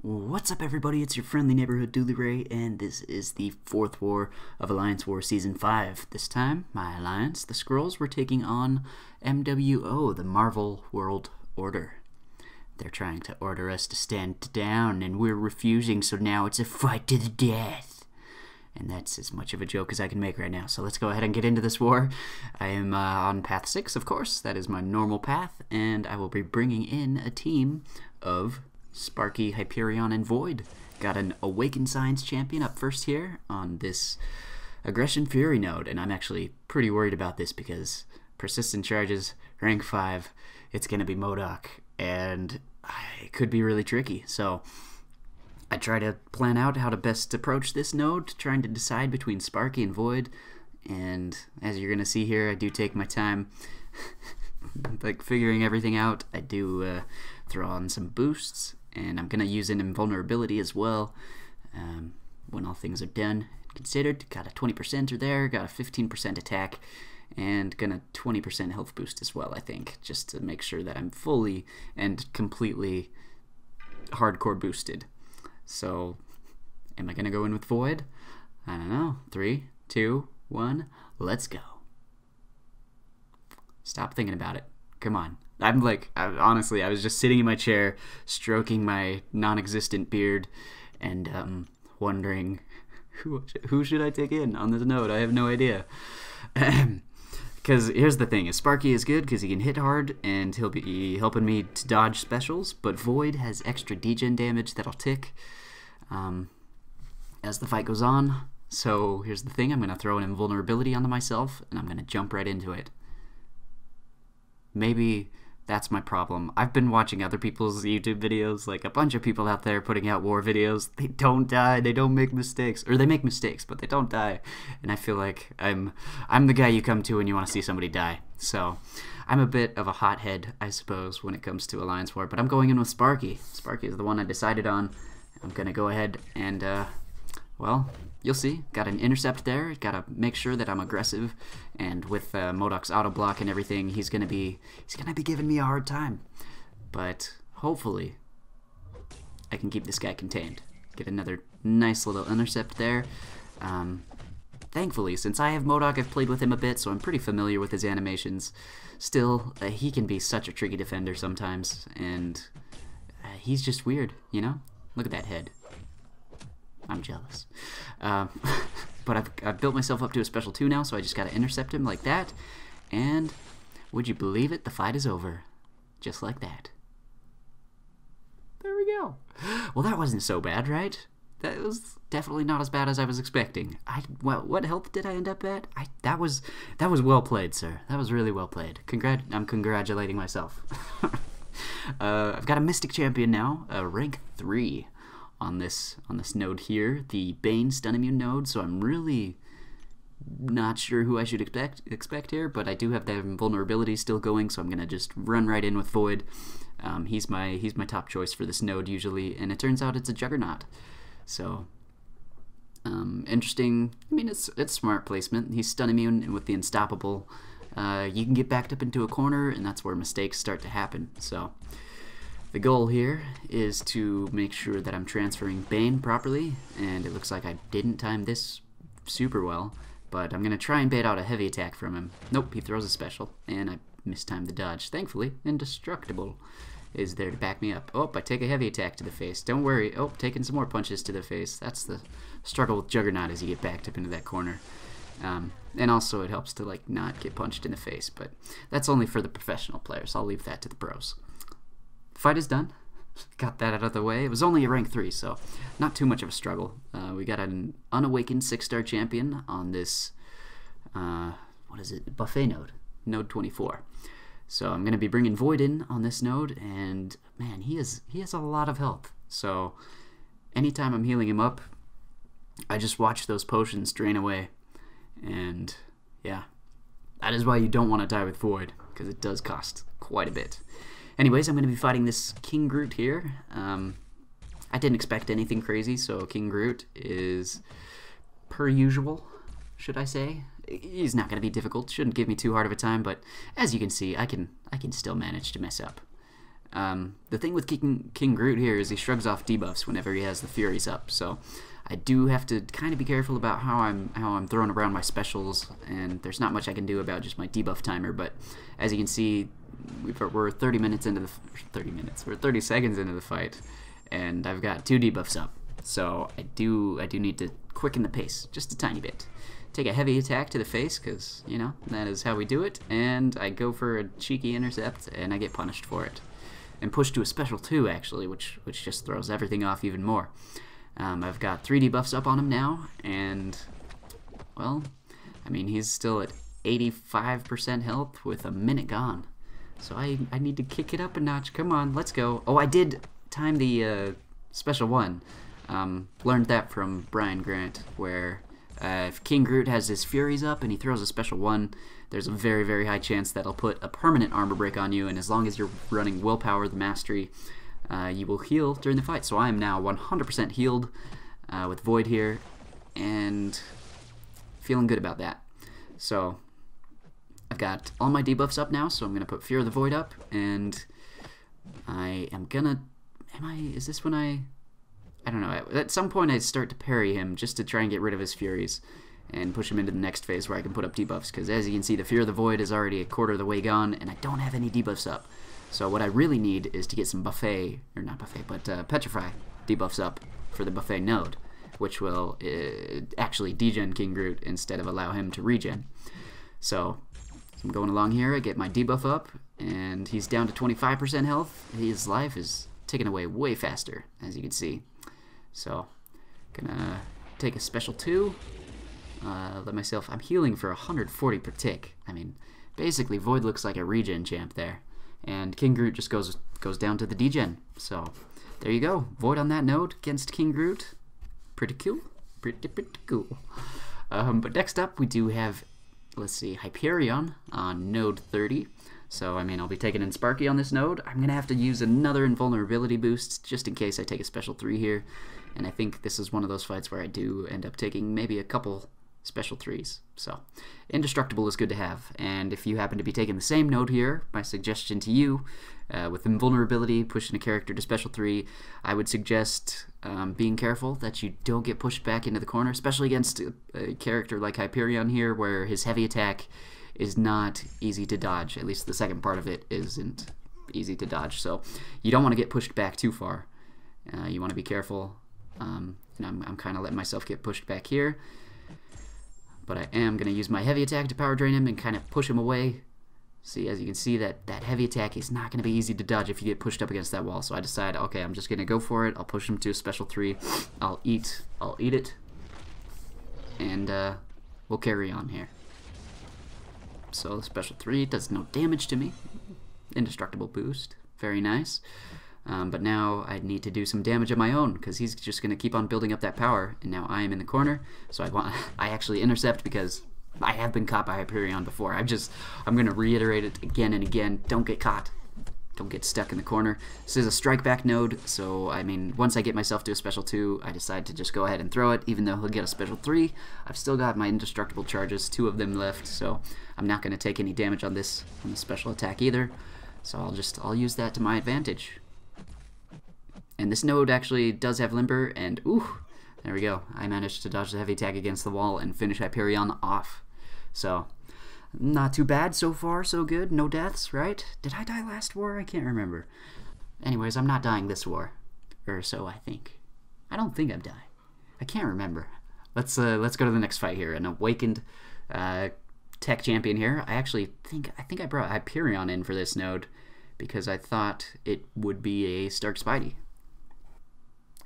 What's up, everybody? It's your friendly neighborhood DoolieRay, and this is the 4th War of Alliance War Season 5. This time, my alliance, the Skrulls, were taking on MWO, the Marvel World Order. They're trying to order us to stand down, and we're refusing, so now it's a fight to the death. And that's as much of a joke as I can make right now, so let's go ahead and get into this war. I am on Path 6, of course. That is my normal path, and I will be bringing in a team of Sparky, Hyperion, and Void. Got an Awakened Science champion up first here on this Aggression Fury node, and I'm actually pretty worried about this because Persistent Charges, rank 5, it's going to be MODOK, and it could be really tricky. So I try to plan out how to best approach this node, trying to decide between Sparky and Void, and as you're going to see here, I do take my time like figuring everything out. I do throw on some boosts, and I'm going to use an invulnerability as well when all things are done considered. Got a 20% there, got a 15% attack, and gonna 20% health boost as well, I think, just to make sure that I'm fully and completely hardcore boosted. So, am I going to go in with Void? I don't know. 3, 2, 1, let's go. Stop thinking about it. Come on. Honestly, I was just sitting in my chair, stroking my non-existent beard, and wondering, who should I take in on this node? I have no idea. Because here's the thing, is Sparky is good because he can hit hard, and he'll be helping me to dodge specials, but Void has extra degen damage that'll tick as the fight goes on. So here's the thing, I'm going to throw an invulnerability onto myself, and I'm going to jump right into it. Maybe that's my problem. I've been watching other people's YouTube videos, like a bunch of people out there putting out war videos. They don't die, they don't make mistakes, or they make mistakes, but they don't die. And I feel like I'm the guy you come to when you want to see somebody die. So I'm a bit of a hothead, I suppose, when it comes to Alliance War, but I'm going in with Sparky. Sparky is the one I decided on. I'm gonna go ahead and well, you'll see. Got an intercept there. Gotta make sure that I'm aggressive, and with MODOK's auto block and everything, he's gonna be giving me a hard time. But hopefully, I can keep this guy contained. Get another nice little intercept there. Thankfully, since I have MODOK, I've played with him a bit, so I'm pretty familiar with his animations. Still, he can be such a tricky defender sometimes, and he's just weird, you know? Look at that head. I'm jealous. But I've built myself up to a special 2 now, so I just gotta intercept him like that. And would you believe it? The fight is over. Just like that. There we go. Well, that wasn't so bad, right? That was definitely not as bad as I was expecting. What health did I end up at? That was well played, sir. That was really well played. I'm congratulating myself. I've got a Mystic Champion now, rank 3. On this node here, the Bane stun immune node, so I'm really not sure who I should expect here, but I do have that invulnerability still going, so I'm gonna just run right in with Void. He's my top choice for this node usually, and it turns out it's a Juggernaut. So interesting. I mean, it's smart placement. He's stun immune, and with the Unstoppable, you can get backed up into a corner, and that's where mistakes start to happen. So the goal here is to make sure that I'm transferring Bane properly, and it looks like I didn't time this super well, but I'm going to try and bait out a heavy attack from him. Nope, he throws a special, and I mistimed the dodge. Thankfully, Indestructible is there to back me up. Oh, I take a heavy attack to the face. Don't worry. Oh, taking some more punches to the face. That's the struggle with Juggernaut as you get backed up into that corner. And also it helps to like not get punched in the face, but that's only for the professional players. I'll leave that to the pros. Fight is done. Got that out of the way. It was only a rank 3, so not too much of a struggle. We got an unawakened 6-star champion on this, what is it, buffet node, node 24. So I'm going to be bringing Void in on this node, and man, he has a lot of health. So anytime I'm healing him up, I just watch those potions drain away. And yeah, that is why you don't want to die with Void, because it does cost quite a bit. Anyways, I'm going to be fighting this King Groot here. I didn't expect anything crazy, so King Groot is per usual, should I say. He's not going to be difficult, shouldn't give me too hard of a time, but as you can see, I can still manage to mess up. The thing with King Groot here is he shrugs off debuffs whenever he has the Furies up, so I do have to kind of be careful about how I'm throwing around my specials, and there's not much I can do about just my debuff timer. But as you can see, we're 30 seconds into the fight, and I've got 2 debuffs up, so I do need to quicken the pace just a tiny bit. Take a heavy attack to the face, because you know that is how we do it, and I go for a cheeky intercept, and I get punished for it, and pushed to a special 2 actually, which just throws everything off even more. I've got 3 debuffs up on him now, and, well, I mean, he's still at 85% health with a minute gone. So I need to kick it up a notch. Come on, let's go. Oh, I did time the special 1. Learned that from Brian Grant, where if King Groot has his Furies up and he throws a special 1, there's a very, very high chance that I'll put a permanent armor break on you, and as long as you're running Willpower, the Mastery, you will heal during the fight. So I am now 100% healed with Void here, and feeling good about that. So I've got all my debuffs up now, so I'm going to put Fear of the Void up, and I am going to... is this when I don't know. At some point I start to parry him just to try and get rid of his Furies and push him into the next phase where I can put up debuffs, because as you can see, the Fear of the Void is already a quarter of the way gone, and I don't have any debuffs up. So what I really need is to get some Petrify debuffs up for the Buffet node, which will actually degen King Groot instead of allow him to regen. So I'm going along here, I get my debuff up, and he's down to 25% health. His life is taken away way faster, as you can see. So gonna take a special 2, let myself... I'm healing for 140 per tick. I mean, basically Void looks like a regen champ there. And King Groot just goes down to the degen. So there you go. Void on that node against King Groot. Pretty cool. Pretty cool. But next up we do have, let's see, Hyperion on node 30. So I mean, I'll be taking in Sparky on this node. I'm gonna have to use another invulnerability boost just in case I take a special 3 here. And I think this is one of those fights where I do end up taking maybe a couple special 3s. So Indestructible is good to have, and if you happen to be taking the same node here, my suggestion to you, with invulnerability, pushing a character to special 3, I would suggest being careful that you don't get pushed back into the corner, especially against a character like Hyperion here, where his heavy attack is not easy to dodge. At least the second part of it isn't easy to dodge, so you don't want to get pushed back too far. You want to be careful, and I'm kind of letting myself get pushed back here. But I am going to use my heavy attack to power drain him and kind of push him away. See, as you can see, that heavy attack is not going to be easy to dodge if you get pushed up against that wall. So I decide, okay, I'm just going to go for it. I'll push him to a special 3. I'll eat it. And we'll carry on here. So the special 3 does no damage to me. Indestructible boost. Very nice. But now I need to do some damage of my own, because he's just going to keep on building up that power, and now I am in the corner, so I actually intercept, because I have been caught by Hyperion before. I'm going to reiterate it again and again. Don't get caught. Don't get stuck in the corner. This is a strike back node, so I mean, once I get myself to a special 2, I decide to just go ahead and throw it, even though he'll get a special 3. I've still got my indestructible charges, 2 of them left, so I'm not going to take any damage on the special attack either. So I'll use that to my advantage. And this node actually does have Limber, and ooh, there we go. I managed to dodge the heavy attack against the wall and finish Hyperion off. So, not too bad so far, so good. No deaths, right? Did I die last war? I can't remember. Anyways, I'm not dying this war. Or so I think. I don't think I'm dying. I can't remember. Let's go to the next fight here. An awakened tech champion here. I think I brought Hyperion in for this node because I thought it would be a Stark Spidey.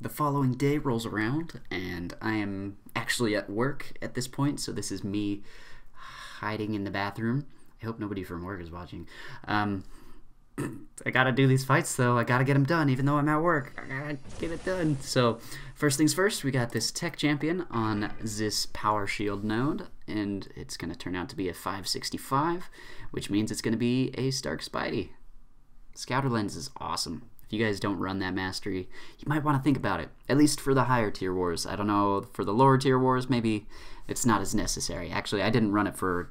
The following day rolls around, and I am actually at work at this point, so this is me hiding in the bathroom. I hope nobody from work is watching. I gotta do these fights, though. I gotta get them done, even though I'm at work. I gotta get it done. So, first things first, we got this tech champion on this power shield node, and it's gonna turn out to be a 565, which means it's gonna be a Stark Spidey. Scouter Lens is awesome. If you guys don't run that mastery, you might want to think about it, at least for the higher tier wars. I don't know, for the lower tier wars, maybe it's not as necessary. Actually, I didn't run it for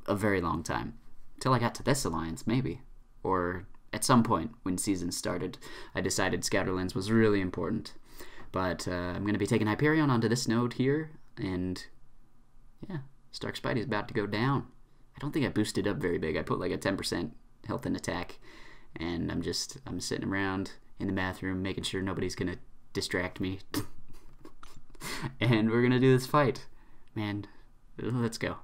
a very long time, until I got to this alliance, maybe. Or at some point when season started, I decided Scatterlands was really important. But I'm going to be taking Hyperion onto this node here, and yeah, Stark Spidey's about to go down. I don't think I boosted up very big. I put like a 10% health and attack, and I'm sitting around in the bathroom making sure nobody's going to distract me. And we're going to do this fight. Man, let's go.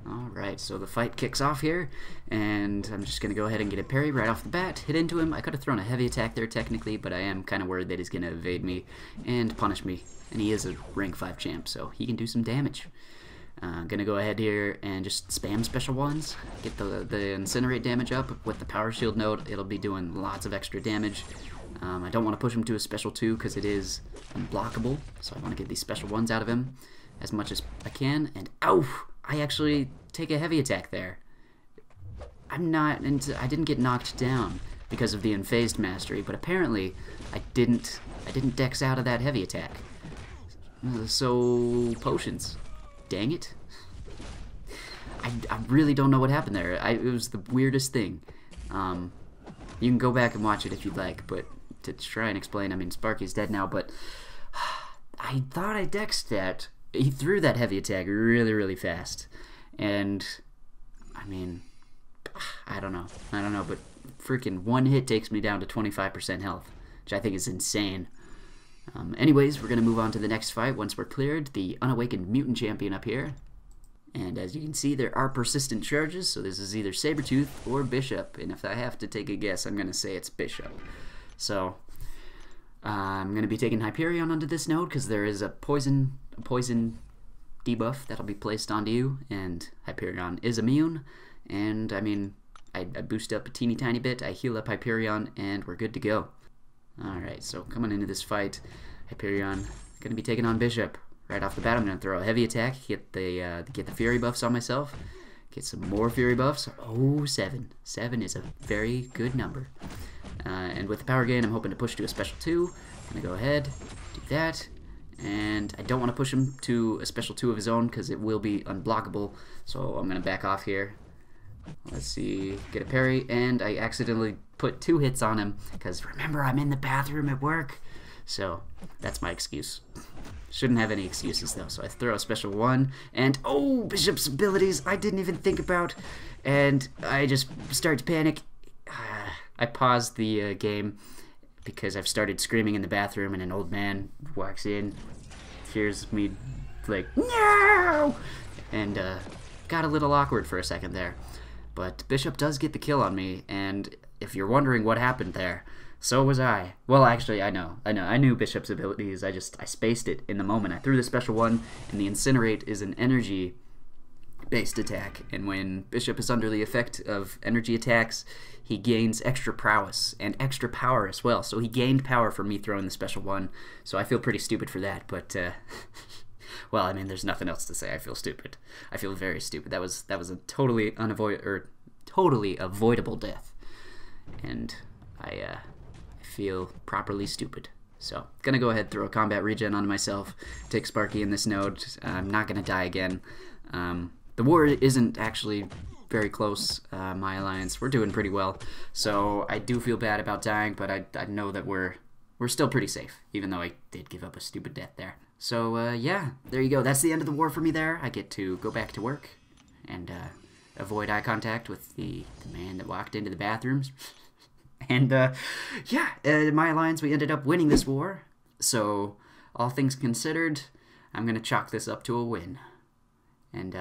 Alright, so the fight kicks off here, and I'm just going to go ahead and get a parry right off the bat, hit into him. I could have thrown a heavy attack there technically, but I am kind of worried that he's going to evade me and punish me. And he is a rank 5 champ, so he can do some damage. I'm going to go ahead here and just spam special ones, get the incinerate damage up. With the power shield node, it'll be doing lots of extra damage. I don't want to push him to a special 2 because it is unblockable, so I want to get these special ones out of him as much as I can. And ow! I actually take a heavy attack there. I didn't get knocked down because of the unfazed mastery, but apparently I didn't dex out of that heavy attack. So potions. Dang it. I really don't know what happened there. It was the weirdest thing. You can go back and watch it if you'd like, but to try and explain, I mean, Sparky's dead now, but I thought I dexed that. He threw that heavy attack really, really fast. And, I mean, I don't know, but freaking one hit takes me down to 25% health, which I think is insane. Anyways, we're going to move on to the next fight once we're cleared. The Unawakened Mutant Champion up here. And as you can see, there are persistent charges, so this is either Sabretooth or Bishop. And if I have to take a guess, I'm going to say it's Bishop. So, I'm going to be taking Hyperion onto this node because there is a poison debuff that'll be placed onto you, and Hyperion is immune. And I mean, I boost up a teeny tiny bit, I heal up Hyperion, and we're good to go. Alright, so coming into this fight, Hyperion going to be taking on Bishop. Right off the bat, I'm going to throw a heavy attack, get the Fury buffs on myself, get some more Fury buffs. Oh, 7. 7 is a very good number. And with the power gain, I'm hoping to push to a special 2. I'm going to go ahead, do that. And I don't want to push him to a special 2 of his own because it will be unblockable. So I'm going to back off here. Let's see, get a parry, and I accidentally put 2 hits on him because remember, I'm in the bathroom at work. So that's my excuse. Shouldn't have any excuses though. So I throw a special 1, and oh, Bishop's abilities I didn't even think about, and I just start to panic. I paused the game because I've started screaming in the bathroom, and an old man walks in, hears me like, no! And got a little awkward for a second there. But Bishop does get the kill on me, and if you're wondering what happened there, so was I. Well, actually, I know. I knew Bishop's abilities, I spaced it in the moment. I threw the special 1, and the Incinerate is an energy-based attack, and when Bishop is under the effect of energy attacks, he gains extra prowess, and extra power as well. So he gained power from me throwing the special 1, so I feel pretty stupid for that, but, well, I mean, there's nothing else to say. I feel stupid. I feel very stupid. That was a totally totally avoidable death, and I feel properly stupid. So, gonna go ahead, throw a combat regen onto myself, take Sparky in this node. I'm not gonna die again. The war isn't actually very close. My alliance, we're doing pretty well, so I do feel bad about dying, but I know that we're still pretty safe, even though I did give up a stupid death there. So, yeah, there you go. That's the end of the war for me there. I get to go back to work and avoid eye contact with the man that walked into the bathrooms. And, yeah, my alliance, we ended up winning this war. So, all things considered, I'm going to chalk this up to a win. And,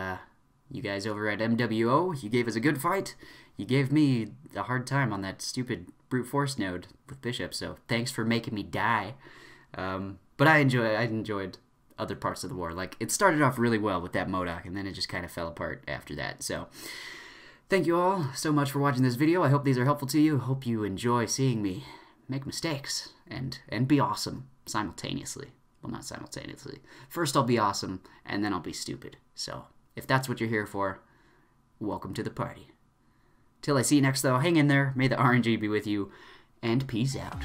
you guys over at MWO, you gave us a good fight. You gave me a hard time on that stupid brute force node with Bishop, so thanks for making me die. But I enjoyed other parts of the war. Like, it started off really well with that MODOK, and then it just kind of fell apart after that. So, thank you all so much for watching this video. I hope these are helpful to you. Hope you enjoy seeing me make mistakes and be awesome simultaneously. Well, not simultaneously. First I'll be awesome, and then I'll be stupid. So, if that's what you're here for, welcome to the party. Till I see you next, though, hang in there. May the RNG be with you, and peace out.